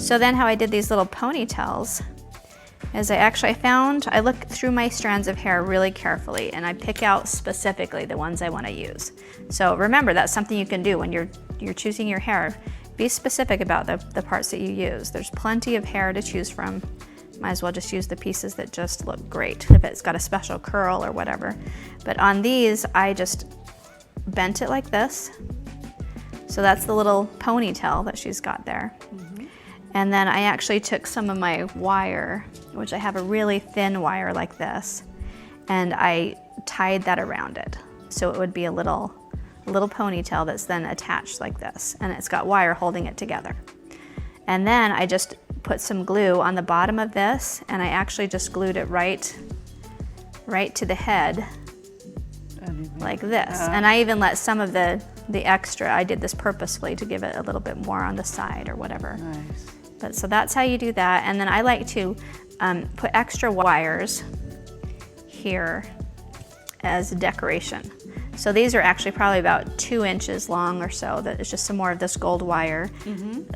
So then how I did these little ponytails is I look through my strands of hair really carefully and I pick out specifically the ones I want to use. So remember, that's something you can do when you're choosing your hair. Be specific about the parts that you use. There's plenty of hair to choose from. Might as well just use the pieces that just look great if it's got a special curl or whatever. But on these, I just bent it like this. So that's the little ponytail that she's got there. And then I actually took some of my wire, which I have a really thin wire like this, and I tied that around it. So it would be a little ponytail that's then attached like this, and it's got wire holding it together. And then I just put some glue on the bottom of this, and I actually just glued it right to the head like this. And I even let some of the extra, I did this purposefully to give it a little bit more on the side or whatever. Nice. But so that's how you do that. And then I like to put extra wires here as decoration. So these are actually probably about 2 inches long or so. That is just some more of this gold wire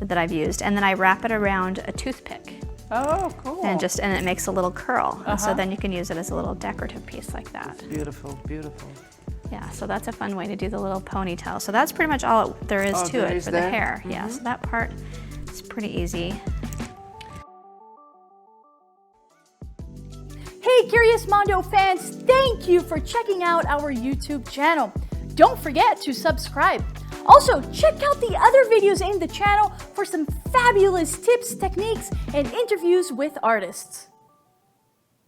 that I've used. And then I wrap it around a toothpick. Oh, cool. And it makes a little curl. And so then you can use it as a little decorative piece like that. Beautiful, beautiful. Yeah, so that's a fun way to do the little ponytail. So that's pretty much all there is to it for the hair. Yeah, so that part is pretty easy. Hey Curious Mondo fans, thank you for checking out our YouTube channel. Don't forget to subscribe. Also, check out the other videos in the channel for some fabulous tips, techniques, and interviews with artists.